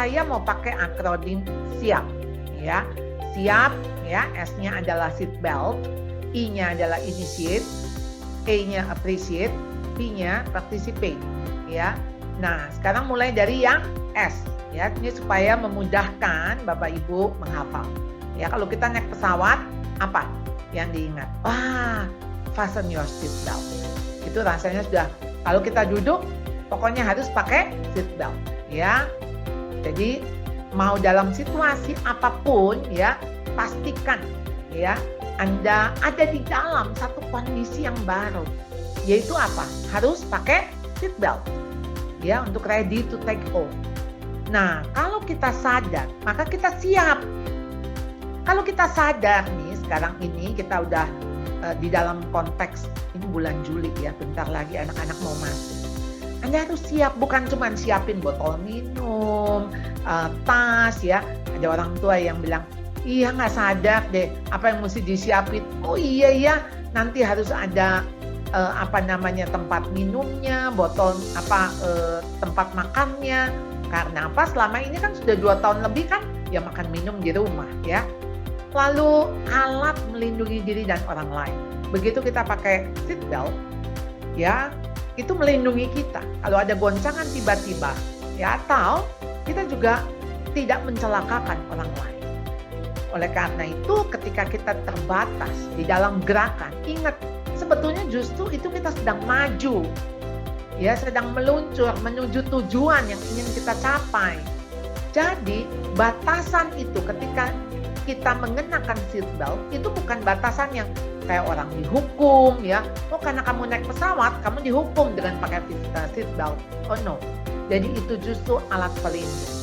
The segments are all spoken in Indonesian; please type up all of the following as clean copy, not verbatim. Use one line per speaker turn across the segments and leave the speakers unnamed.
saya mau pakai akronim SIAP, ya. SIAP, ya, S-nya adalah seat belt, I-nya adalah initiate, A-nya appreciate, P-nya participate, ya. Nah, sekarang mulai dari yang S, ya. Ini supaya memudahkan Bapak Ibu menghafal. Ya, kalau kita naik pesawat, apa yang diingat? Wah, fasten your seat belt. Itu rasanya sudah, kalau kita duduk, pokoknya harus pakai seat belt, ya. Jadi mau dalam situasi apapun, ya, pastikan, ya, Anda ada di dalam satu kondisi yang baru, yaitu apa? Harus pakai seat belt, ya, untuk ready to take off. Nah, kalau kita sadar, maka kita siap. Kalau kita sadar nih, sekarang ini kita udah di dalam konteks, ini bulan Juli ya, bentar lagi anak-anak mau masuk. Anda harus siap, bukan cuma siapin botol minum, tas ya. Ada orang tua yang bilang, iya nggak sadar deh apa yang mesti disiapin. Oh iya ya, nanti harus ada tempat minumnya, botol tempat makannya. Karena apa? Selama ini kan sudah 2 tahun lebih kan ya makan minum di rumah ya. Lalu alat melindungi diri dan orang lain. Begitu kita pakai seat belt, ya, itu melindungi kita. Kalau ada goncangan tiba-tiba, ya, atau kita juga tidak mencelakakan orang lain. Oleh karena itu, ketika kita terbatas di dalam gerakan, ingat, sebetulnya justru itu kita sedang maju, ya, sedang meluncur menuju tujuan yang ingin kita capai. Jadi, batasan itu ketika kita mengenakan seat belt itu bukan batasan yang kayak orang dihukum ya. Oh, karena kamu naik pesawat, kamu dihukum dengan pakai seat belt. Oh no. Jadi itu justru alat pelindung.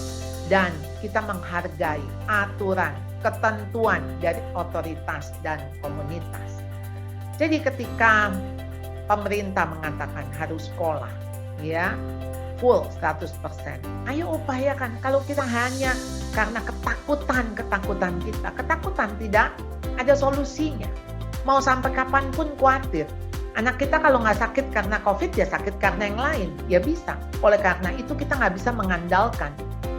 Dan kita menghargai aturan, ketentuan dari otoritas dan komunitas. Jadi ketika pemerintah mengatakan harus sekolah, ya, full 100%. Ayo upayakan. Kalau kita hanya karena ketakutan kita, ketakutan tidak ada solusinya. Mau sampai kapanpun khawatir. Anak kita kalau nggak sakit karena COVID, ya sakit karena yang lain. Ya bisa. Oleh karena itu kita nggak bisa mengandalkan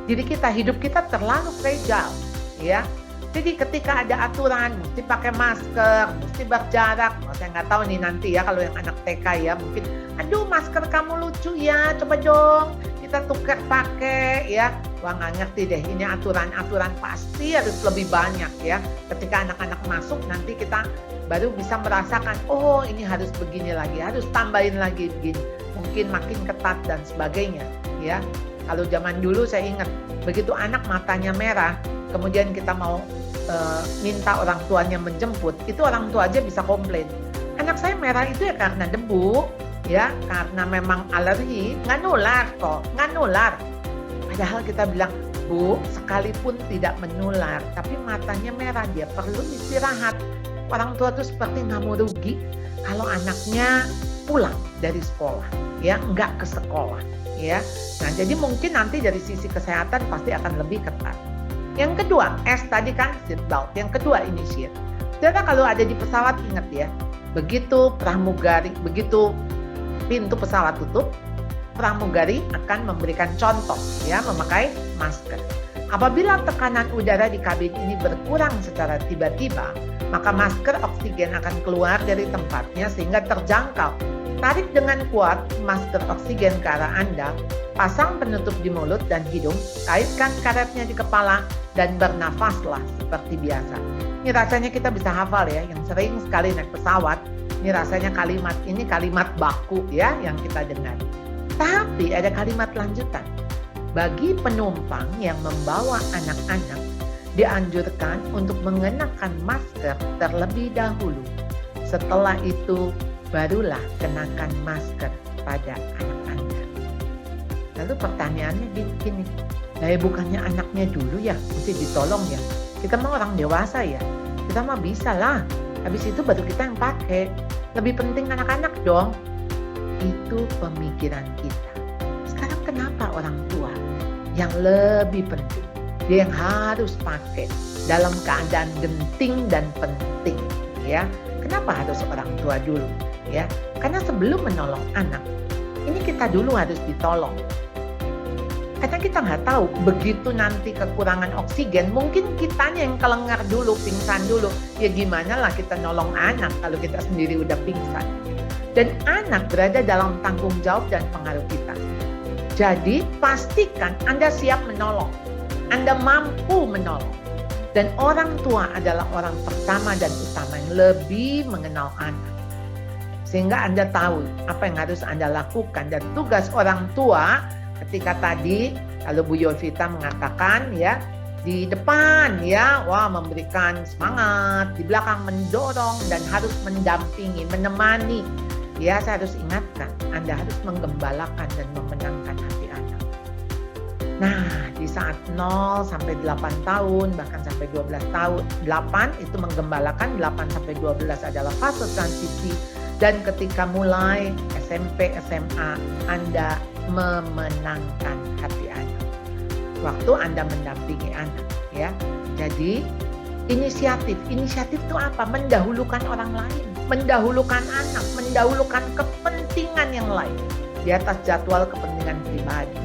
diri kita, hidup kita terlalu fragile. Ya. Jadi ketika ada aturan, mesti pakai masker, mesti berjarak. Saya nggak tahu nih nanti ya kalau yang anak TK ya mungkin, aduh masker kamu lucu ya, coba dong kita tukar pakai ya. Wah nggak ngerti deh, ini aturan-aturan pasti harus lebih banyak ya. Ketika anak-anak masuk nanti kita baru bisa merasakan, oh ini harus begini lagi, harus tambahin lagi begini. Mungkin makin ketat dan sebagainya ya. Kalau zaman dulu saya ingat, begitu anak matanya merah, kemudian kita mau minta orang tuanya menjemput, itu orang tua aja bisa komplain. Anak saya merah itu ya karena debu, ya karena memang alergi, nggak nular kok, nggak nular. Padahal kita bilang, Bu, sekalipun tidak menular, tapi matanya merah, dia perlu istirahat. Orang tua tuh seperti nggak mau rugi kalau anaknya pulang dari sekolah, ya nggak ke sekolah, ya. Nah jadi mungkin nanti dari sisi kesehatan pasti akan lebih ketat. Yang kedua, S tadi kan seat belt. Yang kedua initiate. Saudara kalau ada di pesawat ingat ya, begitu pintu pesawat tutup, pramugari akan memberikan contoh ya memakai masker. Apabila tekanan udara di kabin ini berkurang secara tiba-tiba, maka masker oksigen akan keluar dari tempatnya sehingga terjangkau. Tarik dengan kuat masker oksigen ke arah Anda, pasang penutup di mulut dan hidung, kaitkan karetnya di kepala, dan bernafaslah seperti biasa. Ini rasanya kita bisa hafal ya, yang sering sekali naik pesawat, ini rasanya kalimat ini kalimat baku ya yang kita dengar. Tapi ada kalimat lanjutan. Bagi penumpang yang membawa anak-anak, dianjurkan untuk mengenakan masker terlebih dahulu. Setelah itu, barulah kenakan masker pada anak Anda. Lalu pertanyaannya gini, bukannya anaknya dulu ya, mesti ditolong ya. Kita mah orang dewasa ya, kita mah bisa lah. Habis itu baru kita yang pakai. Lebih penting anak-anak dong. Itu pemikiran kita. Sekarang kenapa orang tua yang lebih penting, dia yang harus pakai dalam keadaan genting dan penting ya. Kenapa harus orang tua dulu? Ya, karena sebelum menolong anak, ini kita dulu harus ditolong. Karena kita nggak tahu, begitu nanti kekurangan oksigen, mungkin kitanya yang kelengar dulu, pingsan dulu. Ya gimana lah kita nolong anak kalau kita sendiri udah pingsan. Dan anak berada dalam tanggung jawab dan pengaruh kita. Jadi pastikan Anda siap menolong. Anda mampu menolong. Dan orang tua adalah orang pertama dan utama yang lebih mengenal anak. Sehingga Anda tahu apa yang harus Anda lakukan. Dan tugas orang tua ketika tadi kalau Bu Yovita mengatakan ya di depan ya memberikan semangat, di belakang mendorong dan harus mendampingi, menemani. Ya saya harus ingatkan, Anda harus menggembalakan dan memenangkan hati anak. Nah, di saat 0 sampai 8 tahun bahkan sampai 12 tahun, 8 itu menggembalakan, 8 sampai 12 adalah fase transisi. Dan ketika mulai SMP, SMA, Anda memenangkan hati anak. Waktu Anda mendampingi anak, ya. Jadi inisiatif itu apa? Mendahulukan orang lain, mendahulukan anak, mendahulukan kepentingan yang lain di atas jadwal kepentingan pribadi.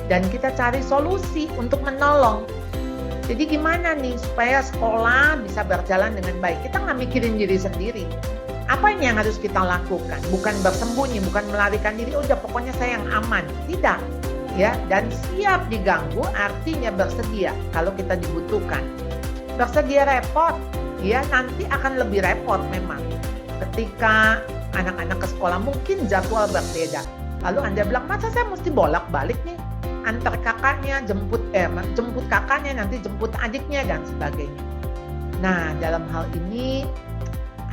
Dan kita cari solusi untuk menolong. Jadi gimana nih supaya sekolah bisa berjalan dengan baik? Kita nggak mikirin diri sendiri. Apa yang harus kita lakukan? Bukan bersembunyi, bukan melarikan diri. Udah pokoknya saya yang aman. Tidak, ya. Dan siap diganggu artinya bersedia kalau kita dibutuhkan. Bersedia repot, ya nanti akan lebih repot memang. Ketika anak-anak ke sekolah mungkin jadwal berbeda. Lalu Anda bilang, masa saya mesti bolak-balik nih? Antar kakaknya, jemput kakaknya, nanti jemput adiknya dan sebagainya. Nah, dalam hal ini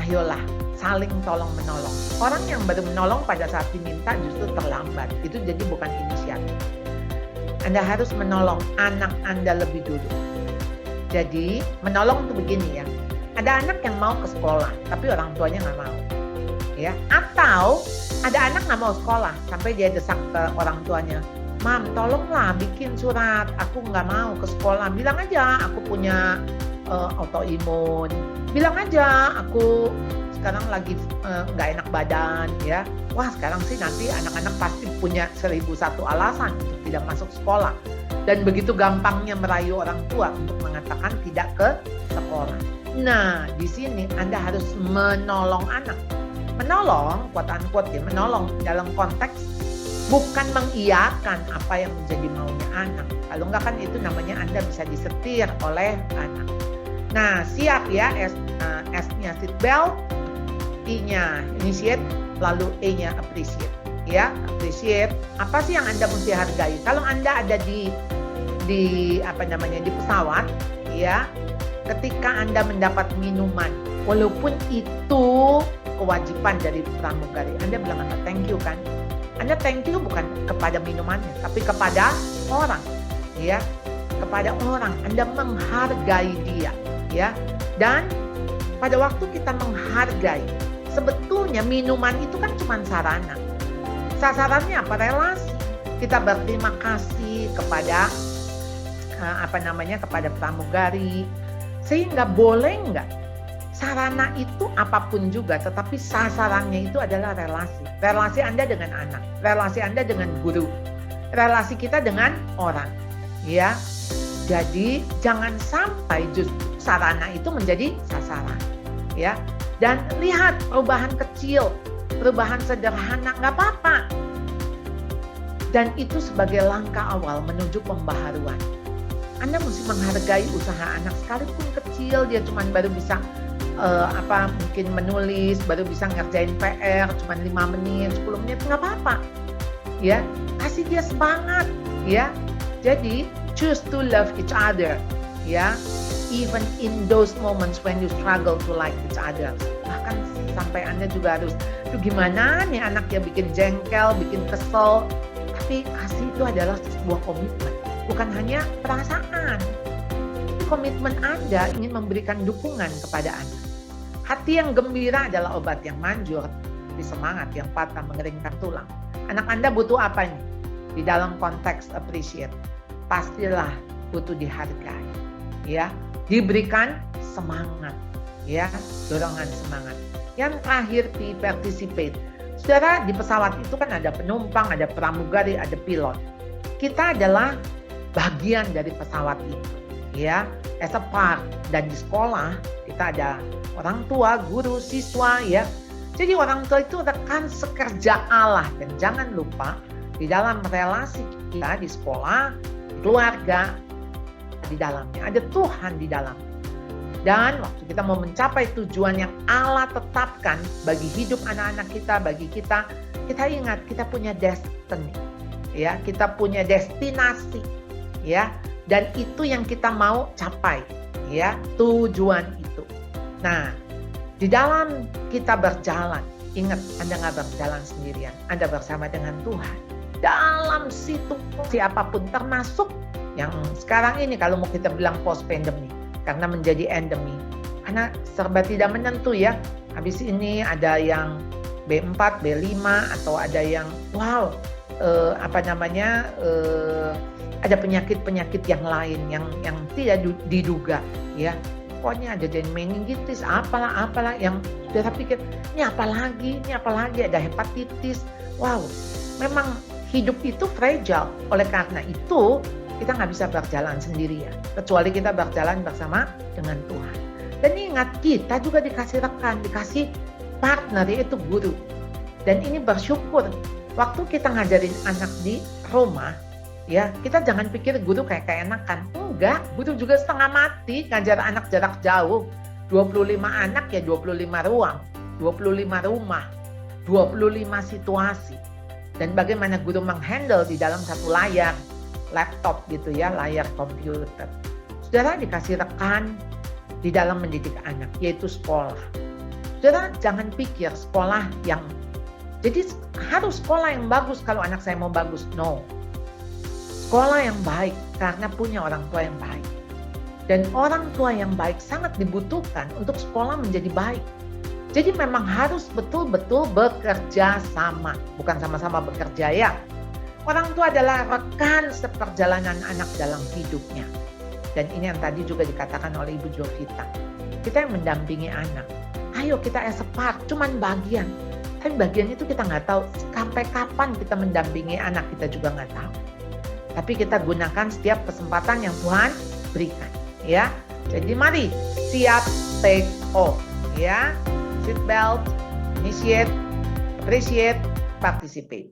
ayolah saling tolong menolong. Orang yang baru menolong pada saat diminta justru terlambat. Itu jadi bukan inisiatif. Anda harus menolong anak Anda lebih dulu. Jadi menolong itu begini ya. Ada anak yang mau ke sekolah, tapi orang tuanya nggak mau. Ya, atau ada anak nggak mau sekolah, sampai dia desak ke orang tuanya. Mam, tolonglah bikin surat. Aku nggak mau ke sekolah. Bilang aja aku punya autoimun. Bilang aja aku sekarang lagi nggak enak badan ya. Wah sekarang sih nanti anak-anak pasti punya 1001 alasan untuk tidak masuk sekolah. Dan begitu gampangnya merayu orang tua untuk mengatakan tidak ke sekolah. Nah di sini Anda harus menolong anak. Menolong, quote unquote ya, menolong dalam konteks bukan mengiyakan apa yang menjadi maunya anak. Kalau enggak kan itu namanya Anda bisa disetir oleh anak. Nah siap ya, S-nya seatbelt, I-nya initiate, lalu E-nya appreciate. Ya, appreciate. Apa sih yang Anda mesti hargai? Kalau Anda ada di pesawat, ya, ketika Anda mendapat minuman, walaupun itu kewajiban dari pramugari, Anda bilang apa? Thank you kan? Anda thank you bukan kepada minumannya, tapi kepada orang, ya, kepada orang. Anda menghargai dia, ya, dan pada waktu kita menghargai, sebetulnya minuman itu kan cuma sarana. Sasarannya apa? Relasi. Kita berterima kasih kepada kepada pramugari. Sehingga boleh nggak? Sarana itu apapun juga, tetapi sasarannya itu adalah relasi. Relasi Anda dengan anak, relasi Anda dengan guru, relasi kita dengan orang. Ya, jadi jangan sampai justru sarana itu menjadi sasaran. Ya, dan lihat perubahan kecil, perubahan sederhana, nggak apa-apa. Dan itu sebagai langkah awal menuju pembaharuan. Anda mesti menghargai usaha anak sekalipun kecil, dia cuma baru bisa mungkin menulis, baru bisa ngerjain PR cuma 5 menit, 10 menit, nggak apa-apa. Ya, kasih dia semangat, ya. Jadi choose to love each other, ya. Even in those moments when you struggle to like each other. Bahkan sampai Anda juga harus, gimana nih anak ya bikin jengkel, bikin kesel. Tapi kasih itu adalah sebuah komitmen. Bukan hanya perasaan. Itu komitmen Anda ingin memberikan dukungan kepada anak. Hati yang gembira adalah obat yang manjur. Tapi semangat yang patah mengeringkan tulang. Anak Anda butuh apa nih? Di dalam konteks appreciate. Pastilah butuh dihargai. Ya. Diberikan semangat, ya, dorongan semangat. Yang terakhir, participate. Saudara, di pesawat itu kan ada penumpang, ada pramugari, ada pilot. kita adalah bagian dari pesawat itu, ya, as a part. Dan di sekolah kita ada orang tua, guru, siswa, ya. Jadi orang tua itu rekan sekerja Allah. Dan jangan lupa di dalam relasi kita di sekolah, di keluarga, di dalamnya ada Tuhan di dalam. Dan waktu kita mau mencapai tujuan yang Allah tetapkan bagi hidup anak-anak kita, bagi kita ingat kita punya destiny, ya, kita punya destinasi, ya, dan itu yang kita mau capai, ya, tujuan itu. Nah, di dalam kita berjalan, ingat Anda nggak berjalan sendirian, Anda bersama dengan Tuhan. Dalam situasi apapun, termasuk yang sekarang ini kalau mau kita bilang post pandemi, karena menjadi endemi, karena serba tidak menentu, ya. Habis ini ada yang B4, B5, atau ada yang ada penyakit-penyakit yang lain yang tidak diduga, ya. Pokoknya ada meningitis, apalah yang sudah pikir ini apalagi ada hepatitis. Wow, memang hidup itu fragile. Oleh karena itu kita nggak bisa berjalan sendirian, kecuali kita berjalan bersama dengan Tuhan. Dan ingat, kita juga dikasih rekan, dikasih partner, yaitu guru. Dan ini bersyukur, waktu kita ngajarin anak di rumah, ya, kita jangan pikir guru kayak enakan. Enggak, guru juga setengah mati ngajar anak jarak jauh. 25 anak ya 25 ruang, 25 rumah, 25 situasi. Dan bagaimana guru menghandle di dalam satu layar laptop gitu, ya, layar komputer. Saudara dikasih rekan di dalam mendidik anak, yaitu sekolah. Saudara jangan pikir sekolah yang, jadi harus sekolah yang bagus kalau anak saya mau bagus. No. Sekolah yang baik karena punya orang tua yang baik. Dan orang tua yang baik sangat dibutuhkan untuk sekolah menjadi baik. Jadi memang harus betul-betul bekerja sama. Bukan sama-sama bekerja, ya. Orang tua adalah rekan seperjalanan anak dalam hidupnya. Dan ini yang tadi juga dikatakan oleh Ibu Jovita. Kita yang mendampingi anak. Ayo kita as a part, cuman bagian. Tapi bagian itu kita nggak tahu sampai kapan kita mendampingi anak, kita juga nggak tahu. Tapi kita gunakan setiap kesempatan yang Tuhan berikan, ya. Jadi mari siap take off, ya. Seat belt, initiate, appreciate, participate.